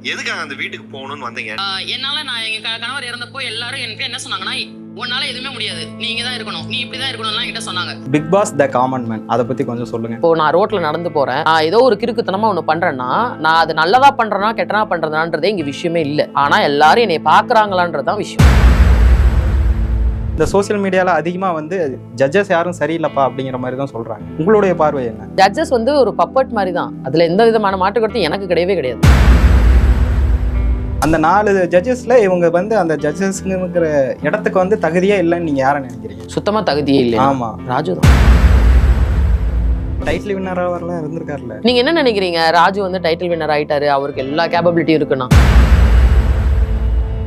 எதுக்காக அந்த வீட்டுக்கு போகணும்னு வந்தீங்க? என்னால நான் எங்க கணவர் இறந்தப்போ எல்லாரும் எனக்கு என்ன சொன்னாங்கன்னா, உன்னால எதுவுமே முடியாது, நீங்க தான் இருக்கணும், நீ இப்படிதான் இருக்கணும்லாம் என்கிட்ட சொன்னாங்க. Bigg Boss the common man அதை பத்தி கொஞ்சம் சொல்லுங்க. இப்போ நான் ரோட்ல நடந்து போறேன், ஏதோ ஒரு கிறுக்குத்தனமா ஒண்ணு பண்றேன்னா, நான் அது நல்லதா பண்றேனா கெட்டனா பண்றதான்றதே இங்க விஷயமே இல்லை. ஆனா எல்லாரும் என்னை பாக்குறாங்களான்றதான் விஷயம். இந்த சோசியல் மீடியால அதிகமா வந்து ஜட்ஜஸ் யாரும் சரியில்லைப்பா அப்படிங்கிற மாதிரி தான் சொல்றாங்க. உங்களுடைய பார்வை என்ன? ஜட்ஜஸ் வந்து ஒரு பப்பட் மாதிரி தான், அதுல எந்த விதமான மாற்று கருத்தும் எனக்கு கிடையவே கிடையாது. அந்த 4 ஜட்ஜஸ்ல இவங்க வந்து அந்த ஜட்ஜஸ்ங்கிற இடத்துக்கு வந்து தகுதியே இல்லைன்னு நீங்க யாரை நினைக்கிறீங்க? சுத்தமா தகுதியே இல்லை. ஆமா, ராஜு தான் டைட்டில் வின்னரா வரலாம் இருந்திருக்காருல்ல. நீங்க என்ன நினைக்கிறீங்க? ராஜு வந்து டைட்டில் வின்னர் ஆயிட்டாரு, அவருக்கு எல்லா கேப்பபிலிட்டியும் இருக்குன்னா.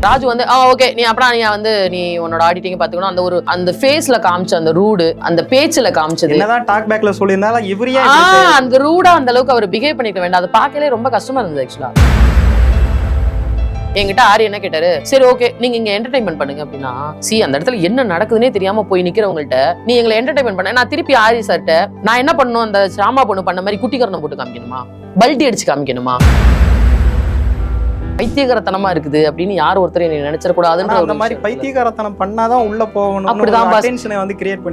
ராஜு வந்து ஓகே, நீ அப்புறம் நீ உன்னோட ஆடிட்டிங் பாத்துக்கணும், அந்த ஒரு அந்த ஃபேஸ்ல காமிச்ச அந்த ரூடு, அந்த பேச்சுல காமிச்சது, என்னதான் டாக் பேக்ல சொல்லியிருந்தாலும் இவரையா அந்த ரூடா அந்த அளவுக்கு அவர் பிஹேவ் பண்ணிக்க வேண்டாம். அது பார்க்கலே ரொம்ப கஷ்டமா இருந்தது ஆக்சுவலா. என்கிட்ட ஆரி என்ன கேட்டாரு, சரி ஓகே நீங்க இங்க என்டர்டைன்மெண்ட் பண்ணுங்க அப்படின்னா, அந்த இடத்துல என்ன நடக்குதுன்னே தெரியாம போய் நிக்கிறவங்கள்ட்ட நீ எங்களை என்டர்டைன்மெண்ட் பண்ண, நான் திருப்பி ஆரி சார்ட்ட நான் என்ன பண்ணணும், அந்த சாமா பொண்ணு பண்ண மாதிரி குட்டிக்கரணம் போட்டு காமிக்கணுமா, பல்டி அடிச்சு காமிக்கணுமா, பைத்தியகாரத்தனமா இருக்குது அப்படின்னு யார் ஒருத்தர் என்ன நினைச்சிடக்கூடாதுன்ற அந்த மாதிரி பைத்தியகாரத்தனம் பண்ணாதான் உள்ள போகணும். அப்படிதான் அட்டென்ஷனை வந்து கிரியேட்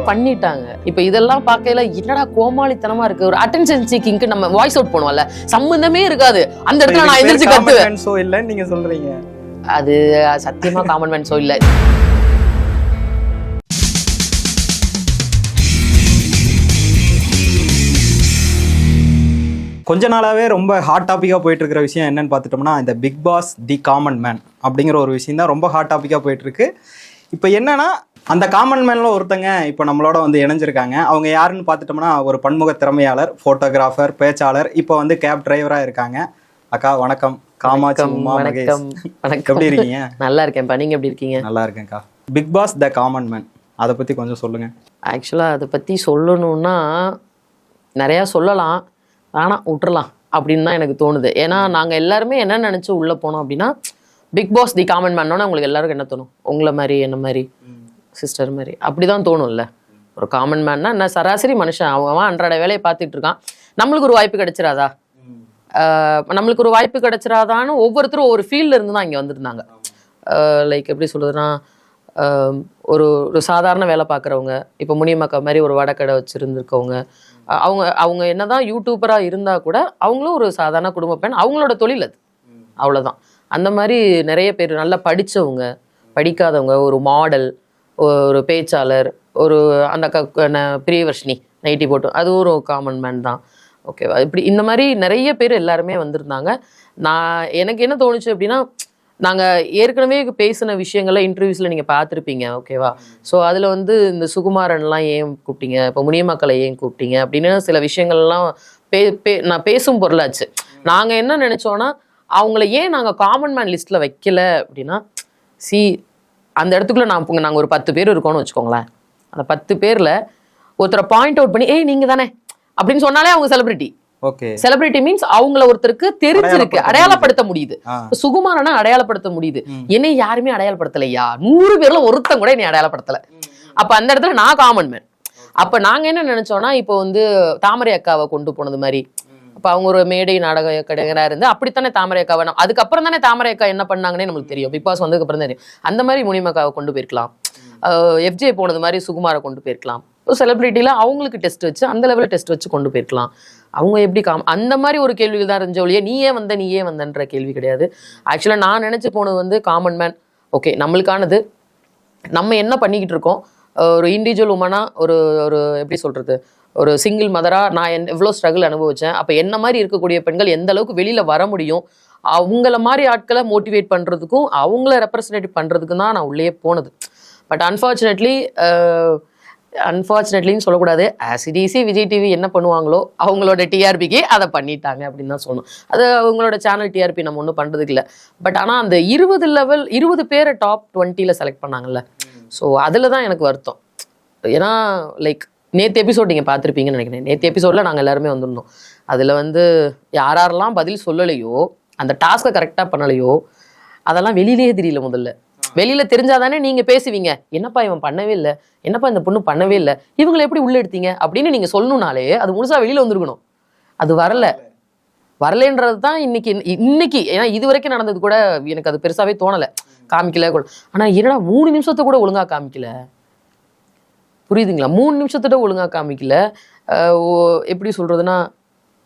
பண்ணிட்டாங்க. இப்ப இதெல்லாம் பார்க்கல என்னடா கோமாளித்தனமா இருக்கு. ஒரு அட்டென்ஷன் சீக்கிங்க்கு நம்ம வாய்ஸ் அவுட் பண்ணுவோம்ல, சம்பந்தமே இருக்காது, அந்த இடத்துல நான் எந்திரிச்சு கத்துவேன். சோ இல்லன்னு நீங்க சொல்றீங்க, அது சத்தியமா காமன் மேன் ஷோ இல்ல. கொஞ்ச நாளாவே ரொம்ப ஹாட் டாப்பிக்காக போயிட்டு இருக்கிற விஷயம் என்னன்னு பார்த்துட்டோம்னா, இந்த Bigg Boss the common man அப்படிங்கிற ஒரு விஷயம் தான் ரொம்ப ஹாட் டாப்பிக்காக போயிட்டு இருக்கு. இப்போ என்னன்னா, அந்த காமன் மேன்ல ஒருத்தங்க இப்போ நம்மளோட வந்து இணைஞ்சிருக்காங்க. அவங்க யாருன்னு பார்த்துட்டோம்னா, ஒரு பன்முக திறமையாளர், போட்டோகிராஃபர், பேச்சாளர், இப்போ வந்து கேப் டிரைவராக இருக்காங்க. அக்கா வணக்கம். காமாட்சி உமா மகேஷ், எப்படி இருக்கீங்க? நல்லா இருக்கேன்ப்பா, நீங்க எப்படி இருக்கீங்க? நல்லா இருக்கேன்க்கா. Bigg Boss the common man அதை பற்றி கொஞ்சம் சொல்லுங்க. ஆக்சுவலா அதை பற்றி சொல்லணும்னா நிறையா சொல்லலாம், ஆனால் விட்டுறலாம் அப்படின்னு தான் எனக்கு தோணுது. ஏன்னா நாங்கள் எல்லாருமே என்ன நினச்சி உள்ளே போனோம் அப்படின்னா, பிக் பாஸ் தி காமன் மேன்னோன்னா உங்களுக்கு எல்லாருக்கும் என்ன தோணும், உங்களை மாதிரி என்ன மாதிரி சிஸ்டர் மாதிரி அப்படி தான் தோணும்ல. ஒரு காமன் மேன்னா என்ன, சராசரி மனுஷன், அவன் அன்றாட வேலையை பார்த்துட்டு இருக்கான். நம்மளுக்கு ஒரு வாய்ப்பு கிடைச்சிடாதா, நம்மளுக்கு ஒரு வாய்ப்பு கிடைச்சிடாதான்னு ஒவ்வொருத்தரும் ஒவ்வொரு ஃபீல்டில் இருந்து தான் இங்கே வந்துருந்தாங்க. லைக் எப்படி சொல்கிறதுனா, ஒரு ஒரு சாதாரண வேலை பார்க்குறவங்க, இப்போ முனியமக்கா மாதிரி ஒரு வடக்கடை வச்சுருந்துருக்கவங்க, அவங்க என்னதான் யூடியூபராக இருந்தால் கூட அவங்களும் ஒரு சாதாரண குடும்ப பெண், அவங்களோட தொழில் அது, அவ்வளோதான். அந்த மாதிரி நிறைய பேர் நல்லா படித்தவங்க, படிக்காதவங்க, ஒரு மாடல், ஒரு பேச்சாளர், ஒரு அந்த பிரியவர்ஷினி நைட்டி போட்டு, அது ஒரு காமன் மேன் தான். ஓகேவா? இப்படி இந்த மாதிரி நிறைய பேர் எல்லாருமே வந்திருந்தாங்க. எனக்கு என்ன தோணுச்சு அப்படின்னா, நாங்கள் ஏற்கனவே பேசின விஷயங்களை இன்டர்வியூஸில் நீங்கள் பார்த்துருப்பீங்க, ஓகேவா? ஸோ அதில் வந்து இந்த சுகுமாரன்லாம் ஏன் கூப்பிட்டீங்க, இப்போ முனியமக்களை ஏன் கூப்பிட்டீங்க அப்படின்னு சில விஷயங்கள்லாம் நான் பேசும் பொருளாச்சு. நாங்கள் என்ன நினச்சோன்னா, அவங்கள ஏன் நாங்கள் காமன் மேன் லிஸ்ட்டில் வைக்கல அப்படின்னா, அந்த இடத்துக்குள்ளே நாங்கள் ஒரு 10 பேர் இருக்கோம்னு வச்சுக்கோங்களேன். அந்த 10 பேரில் ஒருத்தரை பாயிண்ட் அவுட் பண்ணி நீங்க தானே அப்படின்னு சொன்னாலே அவங்க செலிபிரிட்டி. செலிபிரிட்டி மீன்ஸ் அவங்கள ஒருத்தருக்கு தெரிஞ்சிருக்கு, அடையாளப்படுத்த முடியுது. சுகுமாரனா அடையாளப்படுத்த முடியுது, என்னை யாருமே அடையாளப்படுத்தலையா, 100 பேர்ல ஒருத்தன் கூட என்னை அடையாளப்படுத்தல. அப்ப அந்த இடத்துல நான் காமன் மேன். அப்ப நாங்க என்ன நினைச்சோம்னா, இப்போ வந்து தாமரை அக்காவை கொண்டு போனது மாதிரி, அப்ப அவங்க ஒரு மேடை நாடக கடைகரா இருந்து அப்படித்தானே தாமரை அக்காவை, அதுக்கப்புறம் தானே தாமரை அக்கா என்ன பண்ணாங்கன்னே நம்மளுக்கு தெரியும், பிக் பாஸ் வந்ததுக்கு அப்புறம் தெரியும். அந்த மாதிரி முனிமக்காவை கொண்டு போயிருக்கலாம், FJ போனது மாதிரி சுகுமாரை கொண்டு போயிருக்கலாம். செலிபிரிட்டியில அவங்களுக்கு டெஸ்ட் வச்சு அந்த லெவலில் டெஸ்ட் வச்சு கொண்டு போயிருக்கலாம். அவங்க எப்படி அந்த மாதிரி ஒரு கேள்விகள் தான் இருந்துச்சு ஒழிய நீ ஏன் வந்தன்ற கேள்வி கிடையாது. ஆக்சுவலாக நான் நினச்சி போனது வந்து காமன் மேன், ஓகே நம்மளுக்கானது, நம்ம என்ன பண்ணிக்கிட்டு இருக்கோம், ஒரு இண்டிவிஜுவல் உமனாக, ஒரு ஒரு எப்படி சொல்கிறது, ஒரு சிங்கிள் மதராக நான் எவ்வளோ ஸ்ட்ரகிள் அனுபவித்தேன். அப்போ என்ன மாதிரி இருக்கக்கூடிய பெண்கள் எந்த அளவுக்கு வெளியில் வர முடியும், அவங்கள மாதிரி ஆட்களை மோட்டிவேட் பண்ணுறதுக்கும் அவங்கள ரெப்ரசன்டேட் பண்ணுறதுக்கும் தான் நான் உள்ளே போனது. பட் அன்ஃபார்ச்சுனேட்லின்னு சொல்லக்கூடாது, ACDC விஜய் டிவி என்ன பண்ணுவாங்களோ அவங்களோட டிஆர்பிக்கு அதை பண்ணிட்டாங்க அப்படின்னு தான் சொல்லணும். அது அவங்களோட சேனல் டிஆர்பி நம்ம ஒன்றும் பண்ணுறதுக்கு இல்லை. பட் ஆனால் அந்த 20 பேரை டாப் 20ல் செலக்ட் பண்ணாங்கல்ல, ஸோ அதில் தான் எனக்கு வருத்தம். ஏன்னா லைக் நேற்று எபிசோட் நீங்கள் பார்த்துருப்பீங்கன்னு நினைக்கிறேன். நேற்று எபிசோடில் நாங்கள் எல்லாருமே வந்திருந்தோம். அதில் வந்து யாரெல்லாம் பதில் சொல்லலையோ, அந்த டாஸ்க்கை கரெக்டாக பண்ணலையோ, அதெல்லாம் வெளியிலேயே தெரியல. முதல்ல வெளியில தெரிஞ்சாதானே நீங்க பேசுவீங்க, என்னப்பா இவன் பண்ணவே இல்லை, என்னப்பா இந்த பொண்ணு பண்ணவே இல்லை, இவங்களை எப்படி உள்ள எடுத்தீங்க அப்படின்னு நீங்க சொல்லணும்னாலே அது முழுசா வெளியில வந்துருக்கணும். அது வரலன்றது தான் இன்னைக்கு ஏன்னா இது வரைக்கும் நடந்தது கூட எனக்கு அது பெருசாவே தோணலை, காமிக்கல கூட. ஆனா என்னடா 3 நிமிஷத்தை கூட ஒழுங்கா காமிக்கல, புரியுதுங்களா? 3 நிமிஷத்தோட ஒழுங்கா காமிக்கல. எப்படி சொல்றதுன்னா,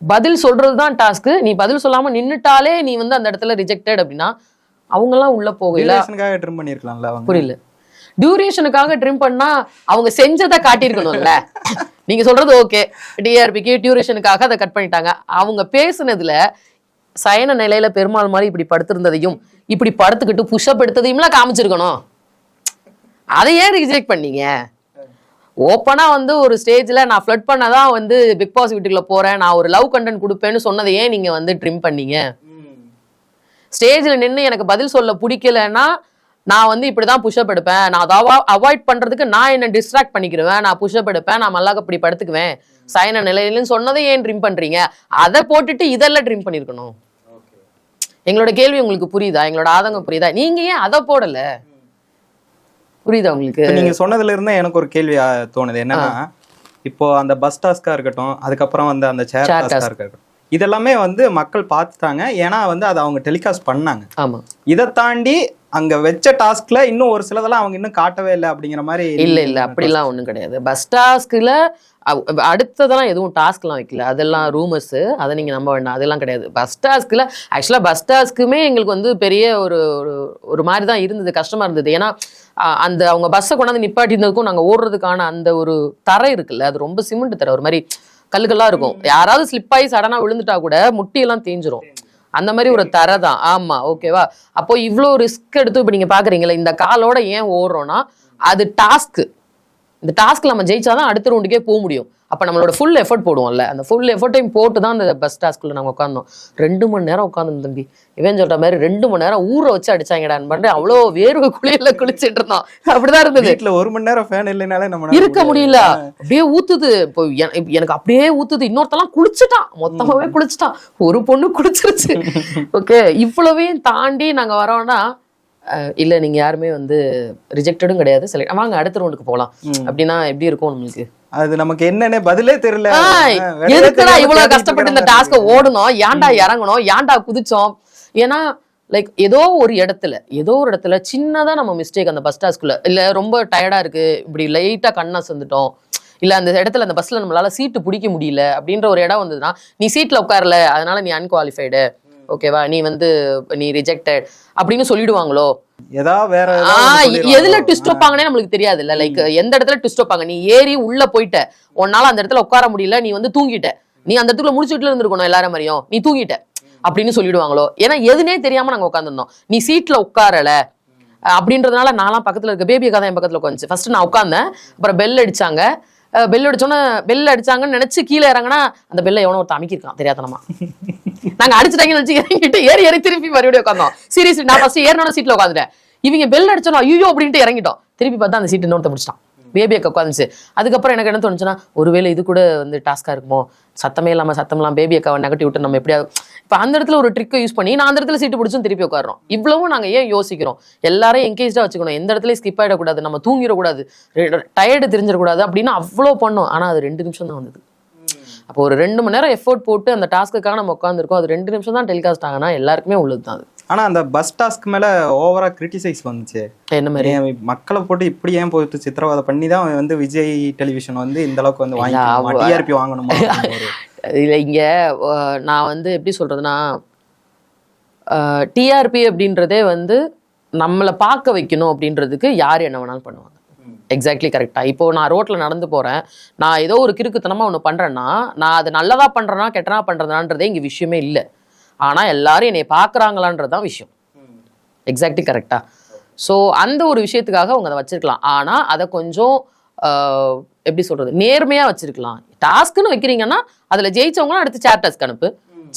பதில் சொல்றதுதான் டாஸ்க். நீ பதில் சொல்லாம நின்னுட்டாலே நீ வந்து அந்த இடத்துல ரிஜெக்டட் அப்படின்னா அவங்க எல்லாம் உள்ள போகல. ட்ரிம் பண்ணிருக்கலாம்ல அவங்க. புரியல. டியூரேஷனுக்காக ட்ரிம் பண்ணா அவங்க செஞ்சதை காட்டியிருக்கணும்ல. நீங்க சொல்றது ஓகே, டிஆர்பிக்கு டியூரேஷனுக்காக அதை கட் பண்ணிட்டாங்க. அவங்க பேசுனதுல சயன நிலையில பெருமாள் மாதிரி இப்படி படுத்திருந்ததையும் இப்படி படுத்துக்கிட்டு புஷ்அப் எடுத்ததையும்லாம் காமிச்சிருக்கணும். அதை ஏன் ரிஜெக்ட் பண்ணீங்க? ஓப்பனா வந்து ஒரு ஸ்டேஜ்ல நான் ஃப்ளட் பண்ணதான் வந்து பிக் பாஸ் வீட்டுக்குள்ள போறேன், நான் ஒரு லவ் கண்டென்ட் கொடுப்பேன்னு சொன்னதை ஏன் நீங்க வந்து ட்ரிம் பண்ணீங்க? ஸ்டேஜ்ல நின்று எனக்கு பதில் சொல்ல பிடிக்கலன்னா நான் வந்து இப்படிதான் புஷ்அப் எடுப்பேன், நான் அதை அவாய்ட் பண்றதுக்கு நான் என்ன டிஸ்ட்ராக்ட் பண்ணிக்கிடுவேன், நான் புஷ்அப் எடுப்பேன், நான் மல்லாக்க இப்படி படுத்துக்குவேன் சயன நிலையிலன்னு சொன்னதை ஏன் ட்ரிம் பண்றீங்க? அதை போட்டுட்டு இதெல்லாம் ட்ரிம் பண்ணிருக்கணும். எங்களோட கேள்வி உங்களுக்கு புரியுதா? எங்களோட ஆதங்கம் புரியுதா? நீங்க ஏன் அதை போடல? புரியுதா உங்களுக்கு? நீங்க சொன்னதுல இருந்தா எனக்கு ஒரு கேள்வி தோணுது. என்னன்னா, இப்போ அந்த பஸ் டாஸ்கா இருக்கட்டும், அதுக்கப்புறம் வந்து அந்த சேர் டாஸ்கா இருக்கட்டும், இதெல்லாமே வந்து மக்கள் பார்த்துட்டாங்க. ஏன்னா வந்து அதை அவங்க டெலிகாஸ்ட் பண்ணாங்க. ஆமா. இதை தாண்டி அங்க வச்ச டாஸ்க்ல இன்னும் ஒரு சிலதெல்லாம் அவங்க இன்னும் காட்டவே இல்லை அப்படிங்கிற மாதிரி. இல்ல அப்படிலாம் ஒண்ணும் கிடையாது. பஸ் டாஸ்க்ல அடுத்ததெல்லாம் எதுவும் டாஸ்க்லாம் வைக்கல, அதெல்லாம் ரூமர்ஸ், அதை நீங்க நம்ப வேண்டாம், அதெல்லாம் கிடையாது. பஸ் டாஸ்க்ல ஆக்சுவலா பஸ் டாஸ்க்குமே எங்களுக்கு வந்து பெரிய ஒரு மாதிரி தான் இருந்தது, கஷ்டமா இருந்தது. ஏன்னா அந்த அவங்க பஸ்ஸை கொண்டாந்து நிப்பாட்டினதுக்கும் நாங்க ஓடுறதுக்கான அந்த ஒரு தரை இருக்குல்ல, அது ரொம்ப சிமெண்ட் தரை, ஒரு மாதிரி கல்லுகள்லாம் இருக்கும். யாராவது ஸ்லிப் ஆகி சடனா விழுந்துட்டா கூட முட்டியெல்லாம் தேஞ்சிரும், அந்த மாதிரி ஒரு தரை தான். ஆமா, ஓகேவா? அப்போ இவ்வளோ ரிஸ்க் எடுத்து இப்போ நீங்க பாக்குறீங்களா, இந்த காலோட ஏன் ஓடுறோம்னா அது டாஸ்க்கு. இந்த டாஸ்க் நம்ம ஜெயிச்சாதான் அடுத்த ரவுண்டுக்கே போக முடியும். அப்போ நம்மளோட ஃபுல் எஃபர்ட் போடுவோம்ல, அந்த ஃபுல் எஃபர்ட்டையும் போட்டு தான் அந்த பஸ் டாஸ்க்ல நாங்கள் உட்காந்தோம். 2 மணி நேரம் உட்காந்து தம்பி, இவன் சொல்ற மாதிரி 2 மணி நேரம் ஊற வச்சு அடிச்சாங்கடான்னு பண்ணிட்டு அவ்வளோ வேர்வை குளியல குளிச்சுட்டு இருந்தோம். அப்படிதான் இருந்தது. வீட்டுல 1 மணி நேரம் ஃபேன் இல்லைனாலே நம்ம இருக்க முடியல, அப்படியே ஊத்துது. இப்போ எனக்கு அப்படியே ஊத்துது. இன்னொருத்தெல்லாம் குளிச்சுட்டான், மொத்தமாவே குளிச்சுட்டான். ஒரு பொண்ணு குளிச்சிருச்சு. ஓகே, இவ்வளவையும் தாண்டி நாங்க வரோம்னா இல்ல நீங்க யாருமே வந்து ரிஜெக்டடும் கிடையாது, செலக்ட் வாங்க அடுத்த ரவுண்டுக்கு போகலாம் அப்படின்னா எப்படி இருக்கும் உங்களுக்கு? அது நமக்கு என்னன்னு பதிலே தெரியல. எதுக்குடா இவ்வளவு கஷ்டப்பட்டு இந்த டாஸ்க ஓடணும், ஏன்டா இறங்கணும், ஏன்டா குதிச்சோம்? ஏன்னா லைக் ஏதோ ஒரு இடத்துல சின்னதா நம்ம மிஸ்டேக் அந்த பஸ் டாஸ்க்குள்ள, இல்ல ரொம்ப டயர்டா இருக்கு, இப்படி லைட்டா கண்ணா சந்துட்டோம், இல்ல அந்த இடத்துல அந்த பஸ்ல நம்மளால சீட்டு பிடிக்க முடியல அப்படின்ற ஒரு இடம் வந்ததுன்னா, நீ சீட்ல உட்காரல அதனால நீ அன்குவாலிஃபைடு, ஓகேவா, நீ ரிஜெக்டட் அப்படின்னு சொல்லிடுவாங்களோ? எதுல ட்விஸ்ட் வைப்பாங்கன்னே நம்மளுக்கு தெரியாது இல்ல. லைக் எந்த இடத்துல ட்விஸ்ட் வைப்பாங்க? நீ ஏறி உள்ள போயிட்ட, உன்னால அந்த இடத்துல உட்கார முடியல, நீ வந்து தூங்கிட்ட, நீ அந்த இடத்துல முடிச்சுட்டு இருந்திருக்கணும் எல்லாரும் மாதிரியும், நீ தூங்கிட்ட அப்படின்னு சொல்லிடுவாங்களோ? ஏன்னா எதுனே தெரியாம நாங்க உட்காந்துருந்தோம். நீ சீட்ல உட்காரல அப்படின்றதுனால நான்லாம் பக்கத்துல இருக்க பேபி கதை என் பக்கத்துல உட்காந்துச்சு. ஃபர்ஸ்ட் நான் உட்காந்தேன், அப்புறம் பெல் அடிச்சாங்க. பெல் அடிச்சாங்கன்னு நினைச்சு கீழே இறங்கினா அந்த பெல்ல எவனோ ஒருத்த அமைக்கிருக்கான் தெரியாதனமா. நாங்க அடிச்சுட்டாங்கன்னு வச்சு இறங்கிட்டு ஏறி திருப்பி மறுபடியும் உட்காந்தோம். சீரியஸ்லி நான் ஃபர்ஸ்ட் ஏறணும் சீட்ல உட்காந்துட்டேன். இவங்க பெல் அடிச்சோம் ஐயோ அப்படின்ட்டு இறங்கிட்டோம். திருப்பி பார்த்தா அந்த சீட் இன்னொருத்த முடிச்சிட்டான், பேபி அக்கா உட்காந்துச்சு. அதுக்கப்புறம் எனக்கு என்ன தோணுச்சுன்னா, ஒருவேளை இது கூட வந்து டாஸ்கா இருக்குமோ, சத்தமே இல்லாம பேபி அக்காவை நெகட்டிவ் விட்டு நம்ம எப்படியாவது இப்போ அந்த இடத்துல ஒரு ட்ரிக்கை யூஸ் பண்ணி நான் அந்த இடத்துல சீட்டு பிடிச்சும் திருப்பி உட்காடுறோம். இவ்வளவும் நாங்கள் ஏன் யோசிக்கிறோம்? எல்லாரையும் என்கேஜாக வச்சுக்கணும், எந்த இடத்துலையும் ஸ்கிப் ஆகிடக்கூடாது, நம்ம தூங்கிடக்கூடாது, டயர்டு தெரிஞ்சிடக்கூடாது அப்படின்னு அவ்வளோ பண்ணோம். ஆனால் அது 2 நிமிஷம் தான் வந்தது. அப்போ ஒரு 2 மணி நேரம் எஃபோர்ட் போட்டு அந்த டாஸ்க்குக்காக நம்ம உட்காந்துருக்கோம். அது 2 நிமிஷம் தான் டெலிகாஸ்ட் ஆகுனா எல்லாருக்குமே உள்ளது தான் அது. ஆனா அந்த பஸ் டாஸ்க் மேல ஓவரா கிரிட்டிசைஸ் வந்துச்சு. என்ன மாதிரி மக்களை போட்டு இப்படி ஏன் போட்டு சித்திரவதை பண்ணி தான் வந்து விஜய் டெலிவிஷன் வந்து இந்த அளவுக்கு வந்து டிஆர்பி வாங்கணுமா? இல்லை, இங்க நான் வந்து எப்படி சொல்றதுன்னா, டிஆர்பி அப்படின்றதே வந்து நம்மளை பார்க்க வைக்கணும் அப்படின்றதுக்கு யார் என்ன வேணாலும் பண்ணுவாங்க. எக்ஸாக்ட்லி கரெக்டா. இப்போ நான் ரோட்ல நடந்து போறேன், நான் ஏதோ ஒரு கிறுக்குத்தனமா ஒன்று பண்றேன்னா, நான் அது நல்லதா பண்றேன்னா கெட்டனா பண்றதுனான்றதே இங்க விஷயமே இல்லை. ஆனா எல்லாரும் என்னை பாக்குறாங்களான்றதுதான் விஷயம். எக்ஸாக்ட்லி கரெக்டா. ஸோ அந்த ஒரு விஷயத்துக்காக அவங்க அதை வச்சிருக்கலாம். ஆனா அதை கொஞ்சம் எப்படி சொல்றது, நேர்மையா வச்சிருக்கலாம். டாஸ்க்னு வைக்கிறீங்கன்னா அதுல ஜெயிச்சவங்களும் அடுத்து சேர் டாஸ்க் அனுப்பு,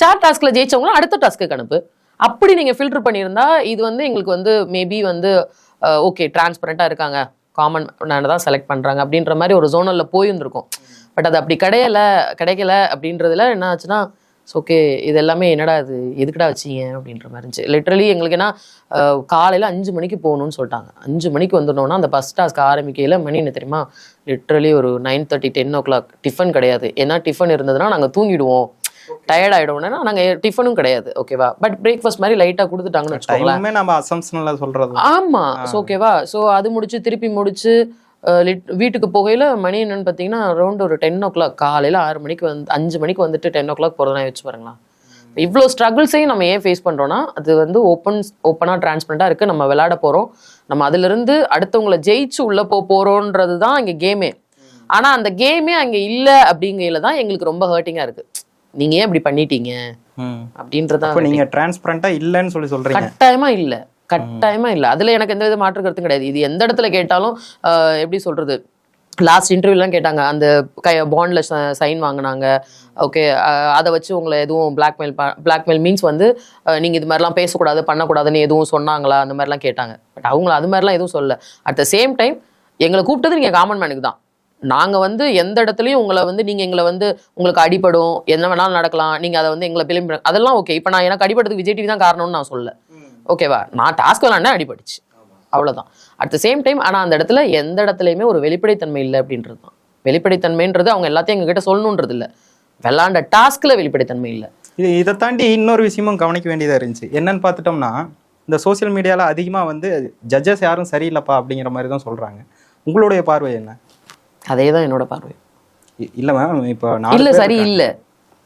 சேர் டாஸ்க்ல ஜெயிச்சவங்களும் அடுத்த டாஸ்க்கு அனுப்பு. அப்படி நீங்க ஃபில்டர் பண்ணியிருந்தா இது வந்து எங்களுக்கு வந்து மேபி வந்து ஓகே டிரான்ஸ்பரண்டா இருக்காங்க, காமன் தான் செலக்ட் பண்றாங்க அப்படின்ற மாதிரி ஒரு ஜோனல்ல போயிருந்திருக்கும். பட் அது அப்படி கிடைக்கல அப்படின்றதுல என்ன ஆச்சுன்னா, ஓகே இது எல்லாமே என்னடா இது எதுக்குடா வச்சிங்க அப்படின்ற மாதிரி இருந்துச்சு. லிட்ரலி எங்களுக்கு என்ன காலையில் 5 மணிக்கு போகணும்னு சொல்லிட்டாங்க. 5 மணிக்கு வந்துடணும்னா அந்த பஸ் டாஸ்க் ஆரம்பிக்கையில் மணி என்ன தெரியுமா, லிட்ரலி ஒரு 9:30 10 o'clock. டிஃபன் கிடையாது. ஏன்னா டிஃபன் இருந்ததுன்னா நாங்கள் தூங்கிடுவோம். டயர்ட் ஆயிடுவோம்னா நாங்க டிஃபனும் கிடையாது ஓகேவா, பட் பிரேக்ஃபாஸ்ட் மாதிரி லைட்டா கொடுத்துட்டாங்கன்னு வச்சுக்கோங்களேன். டைமே நம்ம அசம்ஷன்ல சொல்றது. ஆமா, ஓகேவா. ஸோ அது முடிச்சு திருப்பி முடிச்சு வீட்டுக்கு போகையில மணி என்னன்னு பார்த்தீங்கன்னா அரௌண்ட் ஒரு 10 o'clock, காலையில 6 மணிக்கு 5 மணிக்கு வந்துட்டு 10 o'clock போகிறதுனா வச்சு பாருங்களா. இவ்வளோ ஸ்ட்ரகிள்ஸையும் நம்ம ஏன் ஃபேஸ் பண்ணுறோன்னா அது வந்து ஓப்பனாக டிரான்ஸ்பரண்டாக இருக்குது. நம்ம விளையாட போகிறோம், நம்ம அதிலிருந்து அடுத்தவங்களை ஜெயிச்சு உள்ளே போகிறோன்றது தான் இங்கே கேமே. ஆனால் அந்த கேமே அங்கே இல்லை அப்படிங்கையில தான் எங்களுக்கு ரொம்ப ஹர்ட்டிங்காக இருக்குது. நீங்கள் ஏன் இப்படி பண்ணிட்டீங்க அப்படின்றத. நீங்கள் டிரான்ஸ்பரண்டாக இல்லைன்னு சொல்கிறீங்க. கட்டாயமா இல்லை. அதில் எனக்கு எந்த வித மாற்று கருத்தும் கிடையாது. இது எந்த இடத்துல கேட்டாலும் எப்படி சொல்கிறது, லாஸ்ட் இன்டர்வியூலாம் கேட்டாங்க, அந்த பாண்டில் சைன் வாங்கினாங்க, ஓகே அதை வச்சு உங்களை எதுவும் பிளாக்மெயில் மீன்ஸ் வந்து நீங்கள் இது மாதிரிலாம் பேசக்கூடாது பண்ணக்கூடாதுன்னு எதுவும் சொன்னாங்களா அந்த மாதிரிலாம் கேட்டாங்க. பட் அவங்கள அது மாதிரிலாம் எதுவும் சொல்லலை. அட் த சேம் டைம் எங்களை கூப்பிட்டது நீங்கள் காமன் மேனுக்கு தான். நாங்கள் வந்து எந்த இடத்துலையும் உங்களை வந்து நீங்கள் எங்களை வந்து உங்களுக்கு அடிபடும் என்ன வேணாலும் நடக்கலாம், நீங்கள் அதை வந்து எங்களை பிலிம் அதெல்லாம் ஓகே. இப்போ நான் எனக்கு அடிபடுறதுக்கு விஜய் டிவி தான் காரணம்னு நான் சொல்ல, ஓகேவா. நான் டாஸ்க் விளாண்டா அடிபட்டுச்சு, அவ்வளோதான். அட் த சேம் டைம் ஆனால் அந்த இடத்துல எந்த இடத்துலையுமே ஒரு வெளிப்படைத்தன்மை இல்லை அப்படின்றது தான். வெளிப்படைத்தன்மைன்றது அவங்க எல்லாத்தையும் எங்ககிட்ட சொல்லணுன்றது இல்லை, விளாண்ட டாஸ்கில் வெளிப்படைத்தன்மை இல்லை. இதை தாண்டி இன்னொரு விஷயமும் கவனிக்க வேண்டியதாக இருந்துச்சு. என்னன்னு பார்த்துட்டோம்னா இந்த சோசியல் மீடியாவில் அதிகமாக வந்து ஜட்ஜஸ் யாரும் சரியில்லைப்பா அப்படிங்கிற மாதிரி தான் சொல்கிறாங்க. உங்களுடைய பார்வை என்ன? அதே தான் என்னோட பார்வை. இல்லை மேம், இப்போ இல்லை சரி இல்லை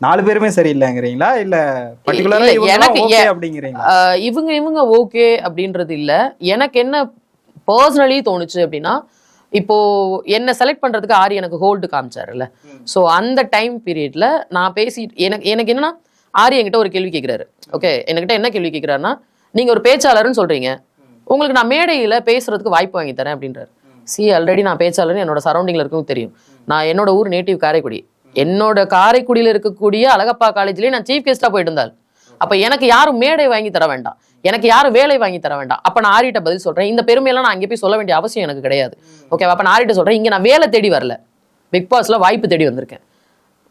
4 பேருமே சரியில்லைங்கிறீங்களா இல்லை பர்டிகுலரா எனக்கு அப்படிங்கிறீங்களா? இவங்க ஓகே அப்படின்றது இல்லை. எனக்கு என்ன பர்சனலி தோணுச்சு அப்படின்னா, இப்போ என்ன செலக்ட் பண்றதுக்கு ஆரி எனக்கு ஹோல்டு காமிச்சாருல்ல, ஸோ அந்த டைம் பீரியட்ல நான் எனக்கு என்னன்னா ஆரி என்கிட்ட ஒரு கேள்வி கேட்கிறாரு. ஓகே, என்கிட்ட என்ன கேள்வி கேட்கிறாருன்னா, நீங்க ஒரு பேச்சாளர்னு சொல்றீங்க, உங்களுக்கு நான் மேடையில பேசுறதுக்கு வாய்ப்பு வாங்கி தரேன் அப்படின்றாரு. ஆல்ரெடி நான் பேச்சாளர்னு என்னோட சரௌண்டிங்ல இருக்கவும் தெரியும். நான் என்னோட ஊர் நேட்டிவ் காரைக்குடி, என்னோட காரைக்குடியில் இருக்கக்கூடிய அழகப்பா காலேஜ்லயே நான் சீஃப் கெஸ்டா போயிட்டு இருந்தால், அப்ப எனக்கு யாரும் மேடை வாங்கி தர வேண்டாம், எனக்கு யாரும் வேலை வாங்கி தர வேண்டாம். அப்ப நான் ஆரிட்ட பதில் சொல்றேன், இந்த பெருமையெல்லாம் நான் அங்கே போய் சொல்ல வேண்டிய அவசியம் எனக்கு கிடையாது. ஓகே, அப்ப நான் ஆரிட்ட சொல்றேன், இங்க நான் வேலை தேடி வரல, பிக் பாஸ்ல வாய்ப்பு தேடி வந்திருக்கேன்.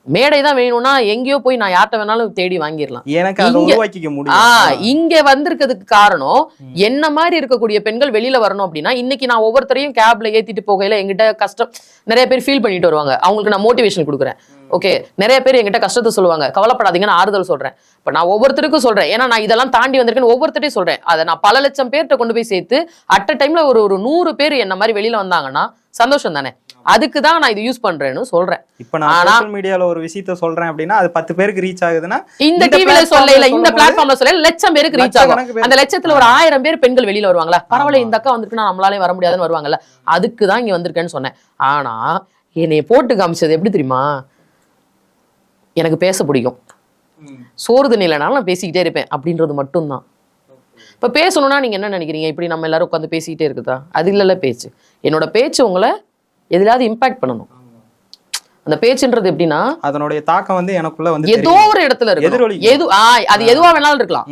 மேடை தான் வேணும்னா எங்கேயோ போய் நான் யார்கிட்ட வேணாலும் தேடி வாங்கிடலாம். இங்க வந்திருக்கிறதுக்கு காரணம் என்ன மாதிரி இருக்கக்கூடிய பெண்கள் வெளியில வரணும் அப்படின்னா, இன்னைக்கு நான் ஒவ்வொருத்தரையும் கேப்ல ஏத்திட்டு போகையில எங்கிட்ட கஷ்டம் நிறைய பேர் ஃபீல் பண்ணிட்டு வருவாங்க, அவங்களுக்கு நான் மோட்டிவேஷன் கொடுக்குறேன். ஓகே, நிறைய பேர் என்கிட்ட கஷ்டத்தை சொல்லுவாங்க, கவலைப்படாதீங்கன்னு ஆறுதல் சொல்றேன். இப்ப நான் ஒவ்வொருத்தருக்கும் சொல்றேன், ஏன்னா நான் இதெல்லாம் தாண்டி வந்திருக்கேன்னு ஒவ்வொருத்தரையும் சொல்றேன். அதை நான் பல லட்சம் பேர்கிட்ட கொண்டு போய் சேர்த்து அட் அ டைம்ல ஒரு 100 பேர் என்ன மாதிரி வெளியில வந்தாங்கன்னா சந்தோஷம் தானே. அதுக்கு தான் நான் இது யூஸ் பண்றேன்னு சொல்றேன். இப்போ நான் சோஷியல் மீடியால ஒரு விஷயத்தை சொல்றேன் அப்படின்னா அது 10 பேருக்கு ரீச் ஆகுதுன்னா, இந்த டிவில சொல்லல, இந்த பிளாட்ஃபார்ம்ல சொல்லல, லட்சம் பேருக்கு ரீச் ஆகும். அந்த லட்சத்துல ஒரு 1000 பேர் பெண்கள் வெளியில வருவாங்களா, பரவாயில்ல இந்த அக்கா வந்திருக்குன்னா நம்மளாலே வர முடியாதுன்னு வருவாங்கல்ல, அதுக்கு தான் இங்க வந்திருக்கேன்னு சொன்னேன். ஆனா என்னைய போட்டு காமிச்சது எப்படி தெரியுமா, எனக்கு பேச பிடிக்கும், சோறு தண்ணி இல்லைனாலும் நான் பேசிக்கிட்டே இருப்பேன் அப்படின்றது மட்டும்தான். இப்ப பேசணும்னா நீங்க என்ன நினைக்கிறீங்க, இப்படி நம்ம எல்லாரும் உட்காந்து பேசிக்கிட்டே இருக்குதா? அது இல்லைல்ல பேச்சு. என்னோட பேச்சு உங்களை எதிலாவது இம்பாக்ட் பண்ணணும். அந்த பேச்சுன்றது எப்படின்னா அதனுடைய தாக்கம் வந்து எனக்குள்ள வந்து ஏதோ ஒரு இடத்துல இருக்கு, அது எதுவா வேணாலும் இருக்கலாம்.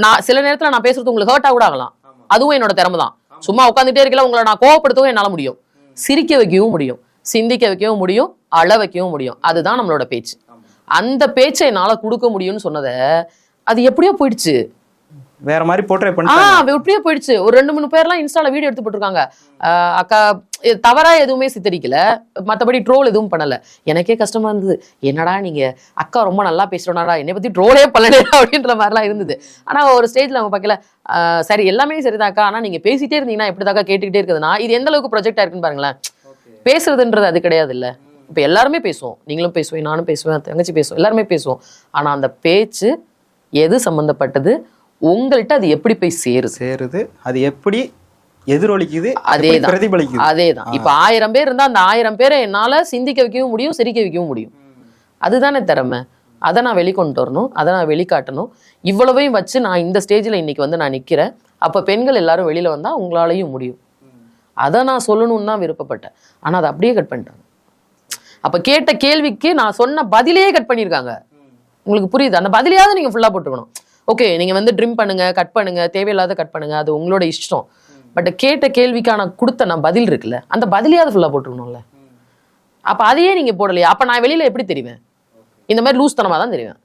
நான் சில நேரத்துல நான் பேசுறது உங்களுக்கு ஹர்ட் கூட ஆகலாம், அதுவும் என்னோட திறமை தான். சும்மா உட்காந்துட்டே இருக்கல, உங்களை நான் கோவப்படுத்தவும் என்னால முடியும், சிரிக்க வைக்கவும் முடியும், சிந்திக்க வைக்கவும் முடியும், அழ வைக்கவும் முடியும். அதுதான் நம்மளோட பேச்சு. அந்த பேச்சை என்னால கொடுக்க முடியும்னு சொன்னதை அது எப்படியோ போயிடுச்சு, வேற மாதிரி போர்ட்ரே பண்ணி எப்படியோ போயிடுச்சு. ஒரு 2-3 பேர்லாம் இன்ஸ்டால வீடியோ எடுத்து போட்டிருக்காங்க. அக்கா தவறா எதுவுமே சித்தரிக்கல, மற்றபடி ட்ரோல் எதுவும் பண்ணல. எனக்கே கஷ்டமா இருந்தது, என்னடா நீங்க அக்கா ரொம்ப நல்லா பேசுறோம்டா, என்னை பத்தி ட்ரோலே பண்ணல அப்படின்ற மாதிரிலாம் இருந்தது. ஆனா ஒரு ஸ்டேஜ்ல அவங்க பார்க்கல, சரி எல்லாமே சரிதாக்கா, ஆனா நீங்க பேசிட்டே இருந்தீங்கன்னா எப்படிதாக்கா கேட்டுக்கிட்டே இருக்குதுன்னா இது எந்த அளவுக்கு ப்ரொஜெக்ட் ஆயிருக்குன்னு பாருங்களேன். பேசுறதுன்றது அது கிடையாது இல்ல, இப்ப எல்லாருமே பேசுவோம், நீங்களும் பேசுவேன், நானும் பேசுவேன், தங்கச்சி பேசுவோம், எல்லாருமே பேசுவோம். ஆனா அந்த பேச்சு எது சம்பந்தப்பட்டது, உங்கள்கிட்ட அது எப்படி போய் சேருது, அது எப்படி எதிரொலிக்குது, அதேதான் பிரதிபலிக்குது. அதேதான். இப்ப 1000 பேர் இருந்தா அந்த 1000 பேரை என்னால சிந்திக்க வைக்கவும் முடியும், சிரிக்க வைக்கவும் முடியும். அதுதானே திறமை. அதை நான் வெளிக்கொண்டு வரணும், அதை நான் வெளிக்காட்டணும். இவ்வளவையும் வச்சு நான் இந்த ஸ்டேஜ்ல இன்னைக்கு வந்து நான் நிக்கிறேன். அப்ப பெண்கள் எல்லாரும் வெளியில வந்தா உங்களாலையும் முடியும். அதை நான் சொல்லணும்னு தான் விருப்பப்பட்டேன். ஆனா அதை அப்படியே கட் பண்ணிட்டாங்க. அப்ப கேட்ட கேள்விக்கு நான் சொன்ன பதிலே கட் பண்ணியிருக்காங்க. உங்களுக்கு புரியுது? அந்த பதிலையாவது நீங்க ஃபுல்லா போட்டுக்கணும். ஓகே, நீங்க வந்து ட்ரிம் பண்ணுங்க, கட் பண்ணுங்க, தேவையில்லாத கட் பண்ணுங்க, அது உங்களோட இஷ்டம். பட் கேட்ட கேள்விக்கான கொடுத்த நான் பதில் இருக்குல்ல, அந்த பதிலையாவது ஃபுல்லா போட்டுக்கணும்ல. அப்ப அதையே நீங்க போடலையா, அப்ப நான் வெளியில எப்படி தெரிவேன்? இந்த மாதிரி லூஸ் தனமா தான் தெரிவேன்.